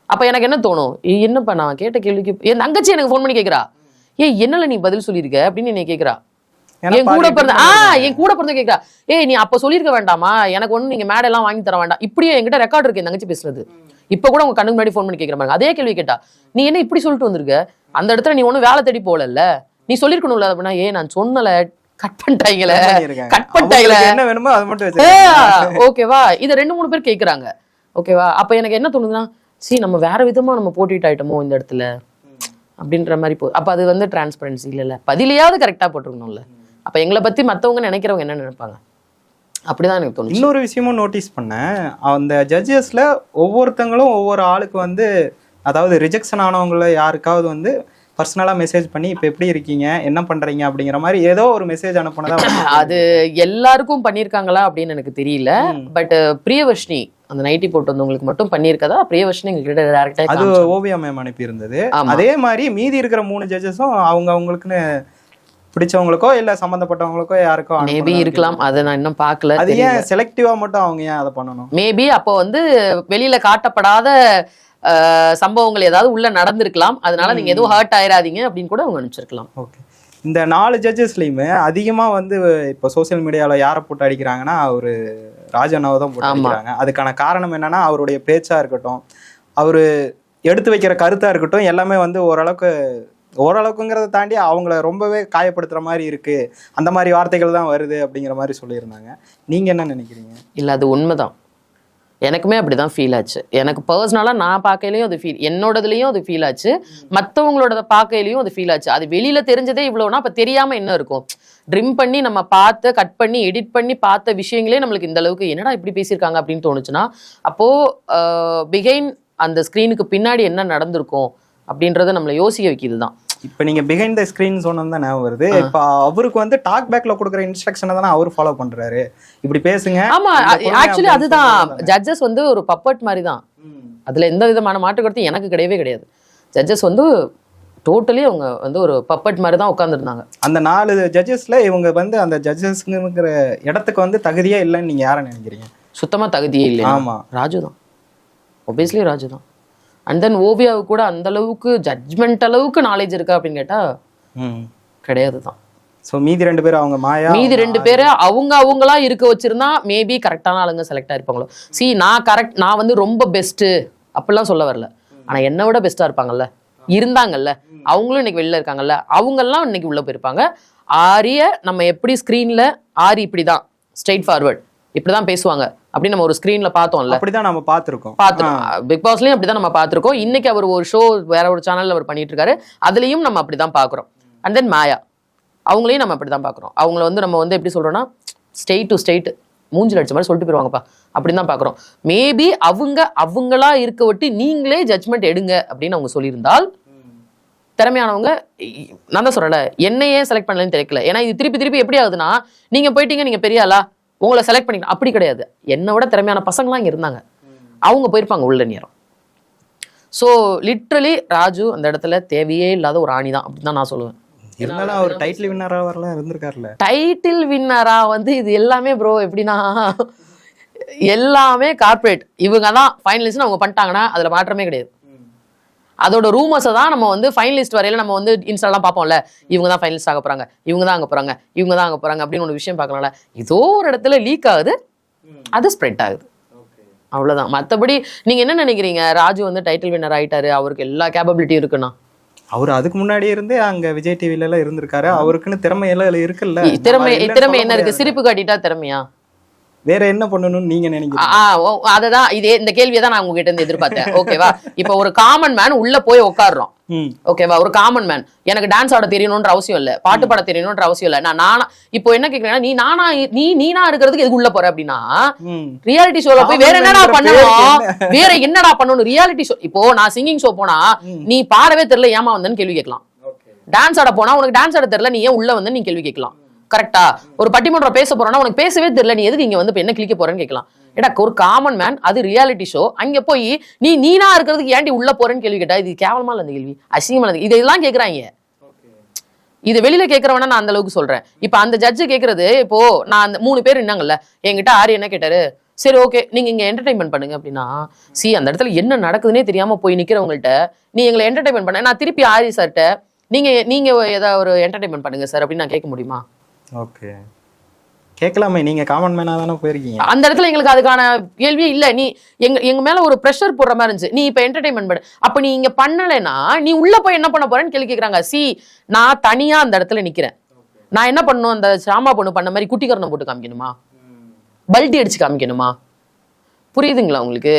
அப்ப எனக்கு என்ன தோணும், என்னப்பா நான் கேட்ட கேள்விக்கு என் தங்கச்சி எனக்கு ஃபோன் பண்ணி கேட்கிறா, என்னல நீ பதில் சொல்லியிருக்க அப்படின்னு என்னை கேட்கிறா. என் கூட பிறந்த என் கூட பிறந்த கேட்கா, ஏய் நீ அப்ப சொல்லிருக்க வேண்டாமா, எனக்கு ஒண்ணு நீங்க மேடை எல்லாம் வாங்கி தர வேண்டாம். இப்படியே என்கிட்ட ரெக்கார்ட் இருக்கு என் தங்கச்சி பேசுறது. இப்ப கூட உங்க கண்ணுக்கு முன்னாடி ஃபோன் பண்ணி கேட்கிற மாதிரி அதே கேள்வி கேட்டா, நீ என்ன இப்படி சொல்லிட்டு வந்திருக்க, அந்த இடத்துல நீ ஒண்ணும் வேலை தேடி போகல, நீ சொல்லிருக்கணும்ல அப்படின்னா, நான் சொன்னல கட் பண்ணிட்டாங்களே என்ன வேணுமோ அது மட்டும் ஓகேவா. இதை 2-3 பேர் கேட்கறாங்க. ஓகேவா. அப்ப எனக்கு என்ன தோணுதுன்னா, நம்ம வேற விதமா நம்ம போட்டிட்டு ஆயிட்டோமோ இந்த இடத்துல அப்படின்ற மாதிரி அப்ப அது வந்து டிரான்ஸ்பரன்சி இல்ல. பதிலையாவது கரெக்டா போட்டுருக்கணும்ல. அப்ப எங்களை பத்தி மத்தவங்க நினைக்கிறவங்க என்ன நினைப்பாங்க, அப்படிதான் எனக்கு தோணும். இன்னொரு விஷயமும் நோட்டீஸ் பண்ணேன், அந்த ஜட்ஜஸ்ல ஒவ்வொருத்தங்களும் ஒவ்வொரு ஆளுக்கு வந்து, அதாவது ரிஜெக்ஷன் ஆனவங்கள யாருக்காவது வந்து பர்சனலா மெசேஜ் பண்ணி இப்ப எப்படி இருக்கீங்க, என்ன பண்றீங்க அப்படிங்கிற மாதிரி ஏதோ ஒரு மெசேஜ் அனுப்புனதா. அது எல்லாருக்கும் பண்ணிருக்காங்களா அப்படின்னு எனக்கு தெரியல. பட் பிரியவர்ஷினி அந்த நைட்டி போட்டு வந்தவங்களுக்கு மட்டும் பண்ணியிருக்கதா பிரியவர்ஷினி எங்ககிட்ட டைரக்டா அது ஓவியா மேம் அனுப்பி இருந்தது. அதே மாதிரி மீதி இருக்கிற 3 ஜட்ஜஸும் அவங்களுக்குன்னு பிடிச்சவங்களுக்கோ இல்ல சம்பந்தப்பட்டவங்களுக்கோ யாருக்கோ மேபி இருக்கலாம். அதை நான் இன்னும் பார்க்கல. அது ஏன் செலக்டிவா மட்டும் அவங்க ஏன் அதை பண்ணணும்? மேபி அப்போ வந்து வெளியில காட்டப்படாத சம்பவங்கள் ஏதாவது உள்ள நடந்திருக்கலாம், அதனால நீங்க எதுவும் ஹர்ட் ஆயிராதீங்க அப்படின்னு கூட அவங்க அனுப்பிச்சிருக்கலாம். ஓகே. இந்த 4 ஜட்ஜஸ்லயுமே அதிகமா வந்து இப்போ சோசியல் மீடியால யாரை போட்டு அடிக்கிறாங்கன்னா அவரு ராஜண்ணாவை தான் போட்டு அடிக்கிறாங்க. அதுக்கான காரணம் என்னன்னா, அவருடைய பேச்சா இருக்கட்டும், அவரு எடுத்து வைக்கிற கருத்தா இருக்கட்டும், எல்லாமே வந்து ஓரளவுக்குங்கிறத தாண்டி அவங்கள ரொம்பவே காயப்படுத்துற மாதிரி இருக்கு, அந்த மாதிரி வார்த்தைகள் தான் வருது அப்படிங்கிற மாதிரி சொல்லியிருந்தாங்க. நீங்க என்ன நினைக்கிறீங்க? இல்ல அது உண்மைதான், எனக்குமே அப்படிதான் ஃபீல் ஆச்சு. எனக்கு பர்சனலா நான் பார்க்கையிலையும் அது ஃபீல், என்னோடதுலயும் அது ஃபீல் ஆச்சு, மற்றவங்களோட பார்க்கையிலையும் அது ஃபீல் ஆச்சு. அது வெளியில தெரிஞ்சதே இவ்வளவுனா அப்ப தெரியாம என்ன இருக்கும்? ட்ரிம் பண்ணி நம்ம பார்த்து கட் பண்ணி எடிட் பண்ணி பார்த்த விஷயங்களே நம்மளுக்கு இந்த அளவுக்கு என்னடா இப்படி பேசியிருக்காங்க அப்படின்னு தோணுச்சுன்னா, அப்போ பிஹைண்ட் அந்த ஸ்க்ரீனுக்கு பின்னாடி என்ன நடந்திருக்கும் அப்படின்றத நம்மளை யோசிக்க வைக்கிது தான். இப்போ நீங்க பிஹைண்ட் த ஸ்கிரீன் சொன்னது தான் ஞாபகம் வருது. இப்போ அவருக்கு வந்து டாக் பேக்ல கொடுக்குற இன்ஸ்ட்ரக்ஷனை தானே அவர் ஃபாலோ பண்றாரு, இப்படி பேசுங்க. ஆமா, ஆக்சுவலி அதுதான் ஜட்ஜஸ் வந்து ஒரு பப்பட் மாதிரி தான். அதுல எந்த விதமான மாற்று கருத்து எனக்கு கிடையவே கிடையாது. ஜட்ஜஸ் வந்து டோட்டலி அவங்க வந்து ஒரு பப்பட் மாதிரி தான் உட்காந்துருந்தாங்க. அந்த 4 ஜட்ஜஸ்ல இவங்க வந்து அந்த ஜட்ஜஸ்ங்கிற இடத்துக்கு வந்து தகுதியே இல்லைன்னு நீங்க யாரை நினைக்கிறீங்க? சுத்தமா தகுதியே இல்லை. ஆமா, ராஜு தான், ஒபியஸ்லி ராஜு தான். அண்ட் தென் ஓவியாவுக்கு கூட அந்த அளவுக்கு ஜட்ஜ்மெண்ட் அளவுக்கு நாலேஜ் இருக்கா அப்படின்னு கேட்டா கிடையாது தான். ஸோ மீதி 2 பேர் அவங்க மாயா, மீதி 2 பேரை அவங்களா இருக்க வச்சிருந்தா மேபி கரெக்டான ஆளுங்க செலக்ட் ஆயிருப்பாங்களோ. நான் வந்து ரொம்ப பெஸ்ட் அப்படிலாம் சொல்ல வரல, ஆனா என்னை விட பெஸ்டா இருப்பாங்கல்ல, இருந்தாங்கல்ல, அவங்களும் இன்னைக்கு வெளில இருக்காங்கல்ல, அவங்கெல்லாம் இன்னைக்கு உள்ள போயிருப்பாங்க. ஆரிய நம்ம எப்படி ஸ்கிரீன்ல ஆரி இப்படிதான் ஸ்ட்ரெயிட் ஃபார்வர்ட் இப்படிதான் பேசுவாங்க அப்படின்னு நம்ம ஒரு ஸ்கிரீன்ல பார்த்தோம்ல, அப்படிதான் நம்ம பார்த்திருக்கோம். பிக் பாஸ்லயும் அப்படிதான் நம்ம பார்த்திருக்கோம். இன்னைக்கு அவர் ஒரு ஷோ வேற ஒரு சேனல்ல அவர் பண்ணிட்டு இருக்காரு, அதுலயும் நம்ம அப்படிதான் பாக்குறோம். அண்ட் தென் மாயா அவங்களையும் நம்ம அப்படிதான் பாக்குறோம். அவங்கள வந்து நம்ம வந்து எப்படி சொல்றோம்னா, ஸ்டேட் டு ஸ்டேட் மூஞ்சில் அடிச்ச மாதிரி சொல்லிட்டு போயிருவாங்கப்பா அப்படின்னு தான் பாக்குறோம். மேபி அவங்களா இருக்க விட்டு நீங்களே ஜட்ஜ்மெண்ட் எடுங்க அப்படின்னு அவங்க சொல்லியிருந்தால் திறமையானவங்க, நான் தான் சொல்றேன் என்னையே செலக்ட் பண்ணலன்னு தெரியல. ஏன்னா இது திருப்பி எப்படி ஆகுதுன்னா, நீங்க போயிட்டீங்க, நீங்க பெரிய ஆளா, உங்களை செலக்ட் பண்ணிக்கலாம், அப்படி கிடையாது. என்னை விட திறமையான பசங்களாம் இங்க இருந்தாங்க, அவங்க போயிருப்பாங்க உள்ள நேரம். ஸோ லிட்ரலி ராஜு அந்த இடத்துல தேவையே இல்லாத ஒரு ஆணி தான் அப்படின்னு தான் நான் சொல்லுவேன். இருந்தாலும் அவர் டைட்டில் வின்னரா வரலாம் இருந்திருக்காருல்ல. டைட்டில் வின்னரா வந்து இது எல்லாமே ப்ரோ எப்படின்னா, எல்லாமே கார்பரேட், இவங்க தான் ஃபைனலிஸ்ட்னு அவங்க பண்ணிட்டாங்கன்னா அதுல மாற்றமே கிடையாது. அதோட ரூமர்ஸை தான் நம்ம வந்து ஃபைனலிஸ்ட் வரையில நம்ம வந்து இன்ஸ்டாலாம் பார்ப்போம்ல, இவங்க தான் ஃபைனலிஸ்ட் ஆக போறாங்க, இவங்க தான் அங்கே போறாங்க அப்படின்னு ஒரு விஷயம் பார்க்கலாம்ல. ஏதோ ஒரு இடத்துல லீக் ஆகுது, அது ஸ்ப்ரெட் ஆகுது, அவ்வளவுதான். மற்றபடி நீங்க என்ன நினைக்கிறீங்க? ராஜு வந்து டைட்டில் வின்னர் ஆயிட்டாரு, அவருக்கு எல்லா கேப்பபிலிட்டியும் இருக்குன்னா? அவர் அதுக்கு முன்னாடியே இருந்தே அங்க விஜய் டிவில எல்லாம் இருந்திருக்காரு, அவருக்குன்னு திறமை எல்லாம் இருக்குல்ல. திறமை என்ன இருக்கு? சிரிப்பு காட்டிட்டா திறமையா? வேற என்ன பண்ணணும்னு நீங்க நினைக்கிறீங்க? அததான் இந்த கேள்வியை தான் நான் உங்ககிட்ட இருந்து எதிர்பார்த்தேன். ஓகேவா, இப்ப ஒரு காமன் மேன் உள்ள போய் உட்காடுறோம். ஓகேவா, ஒரு காமன் மேன் எனக்கு டான்ஸ் ஆட தெரியணும்ன்ற அவசியம் இல்ல, பாட்டு பாட தெரியணும்ன்ற அவசியம் இல்ல. நானா இப்போ என்ன கேக்குறேன்னா, நீனா இருக்கிறதுக்கு எதுக்கு உள்ள போற அப்படின்னா, ரியாலிட்டி ஷோல போய் வேற என்னடா பண்ணணும்? ரியாலிட்டி ஷோ, இப்போ நான் சிங்கிங் ஷோ போனா நீ பாடவே தெரியல ஏமா வந்தேன்னு கேள்வி கேட்கலாம். டான்ஸ் ஆட போனா உனக்கு டான்ஸ் ஆட தெரியல நீ ஏன் உள்ள வந்து நீ கேள்வி கேட்கலாம். கரெக்டா? ஒரு பட்டிமன்றம் பேச போறோம்னா உனக்கு பேசவே தெரியல நீ எதுக்கு இங்க வந்து என்ன கிளிக்க போறேன்னு கேட்கலாம். ஏடா ஒரு காமன் மேன், அது ரியாலிட்டி ஷோ, அங்க போய் நீனா இருக்கிறதுக்கு ஏன்டி உள்ள போறேன்னு கேள்வி கேட்டா இது கேவலமா இல்ல? அந்த கேள்வி அசிங்கமா இல்ல? இதெல்லாம் கேக்குறாங்க. இது வெளியில கேட்கறவனா நான் அந்த அளவுக்கு சொல்றேன். இப்ப அந்த ஜட்ஜு கேக்குறது, இப்போ நான் அந்த 3 பேர் இருந்தாங்கல்ல, என்கிட்ட ஆரி என்ன கேட்டாரு, சரி ஓகே நீங்க இங்க என்டர்டைன்மெண்ட் பண்ணுங்க அப்படின்னா, அந்த இடத்துல என்ன நடக்குதுன்னே தெரியாம போய் நிக்கிறவங்கள்ட்ட நீ எங்களை என்டர்டைன்மெண்ட் பண்ண, நான் திருப்பி ஆரி சார்ட்ட நீங்க ஏதாவது ஒரு என்டர்டைன்மெண்ட் பண்ணுங்க சார் அப்படின்னு நான் கேட்க முடியுமா? ஓகே, கேட்கலாமே, நீங்க காமன் மேனா தானே போயிருக்கீங்க. அந்த இடத்துல எங்களுக்கு அதுக்கான கேள்வியே இல்ல. நீ எங்க மேல ஒரு ப்ரெஷர் போடுற மாதிரி இருந்துச்சு. நீ இப்ப என்டர்டைன்மெண்ட் பண்ணு, அப்ப நீ இங்க பண்ணலைன்னா நீ உள்ள போய் என்ன பண்ண போறேன்னு கேள்வி கேட்கறாங்க. நான் தனியா அந்த இடத்துல நிக்கிறேன். நான் என்ன பண்ணணும்? அந்த சாமா பொண்ணு பண்ண மாதிரி குட்டிக்கரணம் போட்டு காமிக்கணுமா? பல்ட்டி அடிச்சு காமிக்கணுமா? புரியுதுங்களா உங்களுக்கு?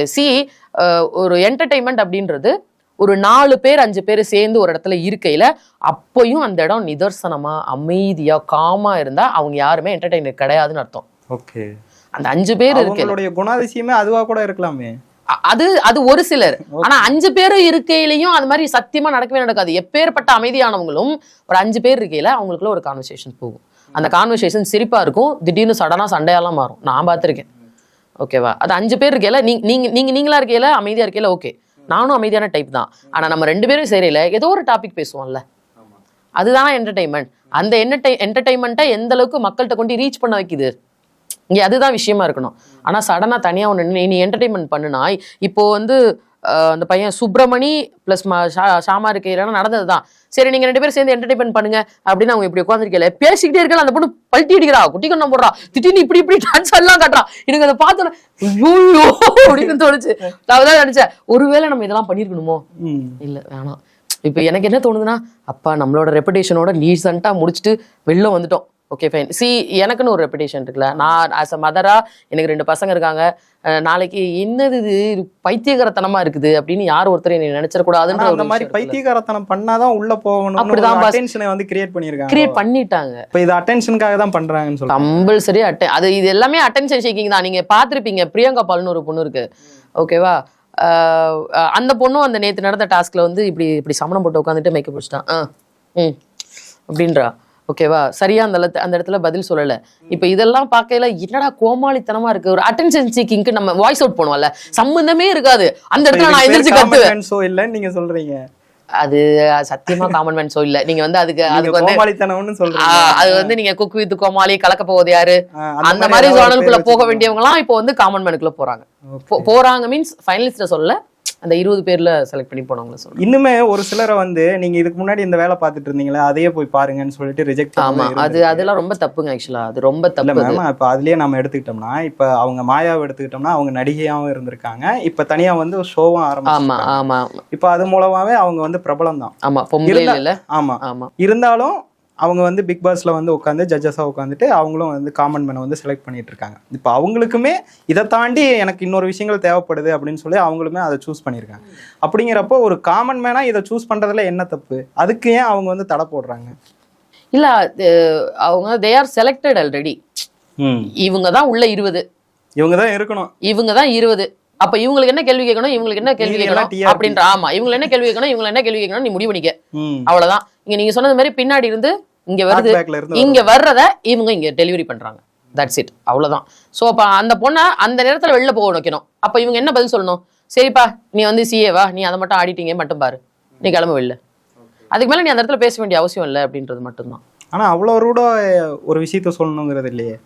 ஒரு என்டர்டைன்மெண்ட் அப்படின்றது ஒரு 4 பேர் 5 பேர் சேர்ந்து ஒரு இடத்துல இருக்கையில அப்பயும் அந்த இடம் நிதர்சனமா அமைதியா காமா இருந்தா அவங்க யாருமே என்டர்டைனர் கிடையாதுன்னு அர்த்தம். ஓகே, அந்த 5 பேர் அவங்களுடைய குணாதிசயமே அதுவா கூட இருக்கலாமே. அது ஒரு சிலர். ஆனா 5 பேரும் இருக்கையிலையும் அது மாதிரி சத்தியமா நடக்கவே நடக்காது. எப்பேற்பட்ட அமைதியானவங்களும் ஒரு 5 பேர் இருக்கையில அவங்களுக்குள்ள ஒரு கான்வர்சேஷன் போகும். அந்த கான்வர்சேஷன் சிரிப்பா இருக்கும், திடீர்னு சடனா சண்டையெல்லாம் மாறும். நான் பார்த்திருக்கேன். ஓகேவா? அது 5 பேர் இருக்கையில நீங்களா இருக்கையில அமைதியா இருக்கையில ஓகே, நானும் அமைதியான டைப் தான். ஆனா நம்ம 2 பேரும் சரியில்ல, ஏதோ ஒரு டாபிக் பேசுவோம்ல, அதுதான் என்டர்டைன்மெண்ட். அந்த என்டர்டைன்மெண்ட்டை எந்த அளவுக்கு மக்கள்கிட்ட கொண்டு ரீச் பண்ண வைக்குது, இங்க அதுதான் விஷயமா இருக்கணும். ஆனா சடனா தனியா ஒண்ணு நீ என்டர்டைன்மெண்ட் பண்ணுனா, இப்போ அந்த பையன் சுப்பிரமணி பிளஸ் ஷாமா இருக்கையில நடந்ததுதான். சரி, நீங்க 2 பேரும் சேர்ந்து என்டர்டைன்மெண்ட் பண்ணுங்க அப்படின்னு அவங்க இப்படி உட்காந்துருக்கல பேசிக்கிட்டே இருக்கல, அந்த பொண்ணு பல்ட்டி அடிக்கிறா, குட்டி கண்ணம் போடுறா, திடீர்னு இப்படி டான்ஸ் எல்லாம் காட்டுறா. எனக்கு அதை பார்த்தோம் ஐயோ அப்படின்னு தோணுச்சு. நான் தான் நினைச்சேன், ஒருவேளை நம்ம இதெல்லாம் பண்ணிருக்கணுமோ? இல்ல, வேணாம். இப்ப எனக்கு என்ன தோணுதுன்னா, அப்பா நம்மளோட ரெப்புடேஷனோட டீசென்ட்டா முடிச்சுட்டு வெளில வந்துட்டோம். Okay fine. எனக்குன்னு ஒரு ரெப்புடேஷன் இருக்குல்ல. நான் ஆஸ் அ மதரா எனக்கு 2 பசங்க இருக்காங்க. நாளைக்கு என்னது இது பைத்தியகாரத்தனமா இருக்குது அப்படின்னு யார் ஒருத்தர் என்ன நினைச்சிடக்கூடாதுன்ற அந்த மாதிரி பைத்தியகாரத்தனம் பண்ணாதான் உள்ள போகணும். அப்படிதான் அட்டென்ஷனை கிரியேட் பண்ணிருக்காங்க, கிரியேட் பண்ணிட்டாங்க. இப்போ இது அட்டென்ஷனுக்காக தான் பண்றாங்கன்னு சொல்றாங்க. கம்பல்சரி இது எல்லாமே அட்டென்ஷன் ஷேக்கிங் தான். நீங்க பாத்திருப்பீங்க, பிரியங்கா பால்னு ஒரு பொண்ணு இருக்கு. ஓகேவா? அந்த பொண்ணும் அந்த நேத்து நடந்த டாஸ்க்ல இப்படி சமணம் போட்டு உட்காந்துட்டு மேக்கப் வச்சுட்டான் அப்படின்றா. ஓகேவா? சரியா அந்த இடத்துல பதில் சொல்லல. இப்ப இதெல்லாம் பார்க்கல என்னடா கோமாளித்தனமா இருக்கு. ஒரு அட்டென்ஷன் சீக்கிங்க்கு நம்ம வாய்ஸ் அவுட் பண்ணுவோம்ல, சம்பந்தமே இருக்காது. அந்த இடத்துல நான் எதிர்த்து கத்துவேன். சோ இல்ல நீங்க சொல்றீங்க, அது சத்தியமா காமன் மேன் ஷோ இல்ல. நீங்க அதுக்கு கோமாளித்தனம்னு சொல்றீங்க. அது நீங்க குக் வித் கோமாளி, கலக்க போவது யாரு, அந்த மாதிரி ஜோனலுக்குள்ள போக வேண்டியவங்க எல்லாம் இப்போ காமன் மேனுக்குள்ள போறாங்க. மீன்ஸ் ஃபைனலிஸ்ட்ல சொல்ல அந்த 20 பேர்ல செலக்ட் பண்ணி போனவங்கள சொல்றேன். இன்னுமே ஒரு சிலரை நீங்க இதுக்கு முன்னாடி இந்த வேலை பார்த்துட்டு இருந்தீங்களா, அதையே போய் பாருங்கன்னு சொல்லிட்டு ரிஜெக்ட். ஆமா, அதெல்லாம் ரொம்ப தப்புங்க. ஆக்சுவலா அது ரொம்ப தப்பு. இப்ப அதுலயே நம்ம எடுத்துக்கிட்டோம்னா, இப்ப அவங்க மாயாவை எடுத்துக்கிட்டோம்னா அவங்க நடிகையாவும் இருந்திருக்காங்க, இப்ப தனியா ஷோவும் ஆரம்பிச்சாங்க. ஆமா ஆமா, இப்ப அது மூலமாவே அவங்க பிரபலம் தான். ஆமா, பொம்பளை இல்ல. ஆமா ஆமா, இருந்தாலும் அவங்க பிக் பாஸ்ல உட்காந்து ஜட்ஜஸா உட்காந்துட்டு அவங்களும் காமன் மேனை செலக்ட் பண்ணிட்டு இருக்காங்க. இப்போ அவங்களுக்குமே இதை தாண்டி எனக்கு இன்னொரு விஷயங்கள் தேவைப்படுது அப்படின்னு சொல்லி அவங்களுமே அதை சூஸ் பண்ணியிருக்காங்க. அப்படிங்கிறப்போ ஒரு காமன் மேனா இதை சூஸ் பண்றதுல என்ன தப்பு? அதுக்கு ஏன் அவங்க தடை போடுறாங்க? இல்ல, அவங்க தே ஆர் செலக்டட் ஆல்ரெடி. இவங்க தான் உள்ள 20, இவங்க தான் இருக்கணும், இவங்க தான் 20. அப்ப இவங்களுக்கு என்ன கேள்வி கேட்கணும், இவங்களுக்கு என்ன கேள்வி கேட்கணும் அப்படின்ற. ஆமா, இவங்க என்ன கேள்வி கேட்கணும், இவங்க என்ன கேள்வி கேட்கணும், நீ முடிவு பண்ணிக்க. அவ்வளவுதான். நீங்க சொன்னது மாதிரி பின்னாடி இருந்து இங்க வருது, இங்க வர்றத இவங்க இங்க டெலிவரி பண்றாங்க. தட்ஸ் இட், அவ்வளவுதான். சோ அப்ப அந்த பொண்ணை அந்த நேரத்துல வெளில போக வைக்கணும். அப்ப இவங்க என்ன பதில் சொல்லணும்? சரிப்பா, நீ சிஏவா, நீ அதை மட்டும் ஆடிட்டிங்க மட்டும் பாரு, நீ கிளம்ப வெளில. அதுக்கு மேல நீ அந்த இடத்துல பேச வேண்டிய அவசியம் இல்லை அப்படின்றது மட்டும்தான். ஆனா அவ்வளவு ரூடா ஒரு விஷயத்த சொல்லணுங்கிறது இல்லையே.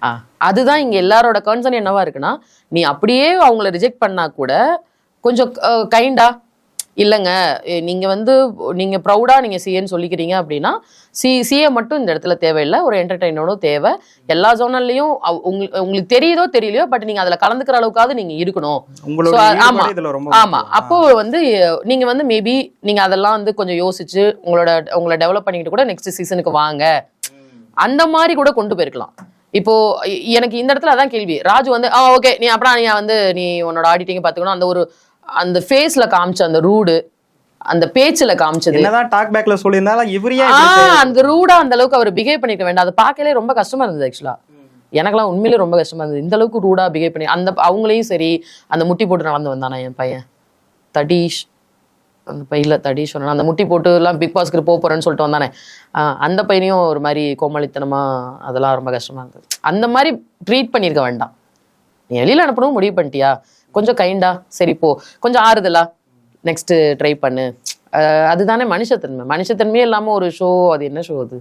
அதுதான் இங்க எல்லாரோட கன்சர்ன் என்னவா இருக்குன்னா, நீ அப்படியே அவங்கள ரிஜெக்ட் பண்ணா கூட கொஞ்சம் கைண்டா இல்லைங்க, நீங்க நீங்க ப்ரௌடா நீங்க சிஏன்னு சொல்லிக்கிறீங்க அப்படின்னா சிஏ மட்டும் இந்த இடத்துல தேவையில்லை, ஒரு என்டர்டெயினரும் தேவை. எல்லா ஜோனல்லையும் உங்களுக்கு தெரியுதோ தெரியலையோ, பட் நீங்க அதுல கலந்துக்கிற அளவுக்காவது நீங்க இருக்கணும். ஆமா ஆமா, அப்போ நீங்க மேபி நீங்க அதெல்லாம் கொஞ்சம் யோசிச்சு உங்களை டெவலப் பண்ணிக்கிட்டு கூட நெக்ஸ்ட் சீசனுக்கு வாங்க, அந்த மாதிரி கூட கொண்டு போயிருக்கலாம். இப்போ எனக்கு இந்த இடத்துல அதான் கேள்வி. ராஜு ஓகே, நீ அப்புறம் நீ உன்னோட ஆடிட்டிங்க பாத்துக்கணும், அந்த ஃபேஸ்ல காமிச்ச அந்த ரூடு, அந்த பேச்சுல காமிச்சது, என்னதான் டாக் பேக்ல சொல்லியிருந்தாலும் இவரியா அந்த ரூடா அந்த அளவுக்கு அவர் பிஹேவ் பண்ணிக்க வேண்டாம். அதை பார்க்கலே ரொம்ப கஷ்டமா இருந்தது. ஆக்சுவலா எனக்கெல்லாம் உண்மையிலே ரொம்ப கஷ்டமா இருந்தது. இந்த அளவுக்கு ரூடா பிஹேவ் பண்ணி அவங்களையும் சரி, அந்த முட்டி போட்டு நடந்து வந்தானா என் பையன் தடீஷ், அந்த பையில தடீஷ் சொன்னா, அந்த முட்டி போட்டு எல்லாம் பிக் பாஸ்க்கு போறேன்னு சொல்லிட்டு வந்தானே, அந்த பையனையும் ஒரு மாதிரி கோமாளித்தனமா, அதெல்லாம் ரொம்ப கஷ்டமா இருந்தது. அந்த மாதிரி ட்ரீட் பண்ணியிருக்க வேண்டாம். நீ வெளியில அனுப்பணும் முடிவு பண்ணிட்டியா, கொஞ்சம் கைண்டா சரி போ, கொஞ்சம் ஆறுதலா நெக்ஸ்ட் ட்ரை பண்ணு. அதுதானே மனுஷத்தன்மையே இல்லாம ஒரு ஷோ, அது என்ன ஷோ அது?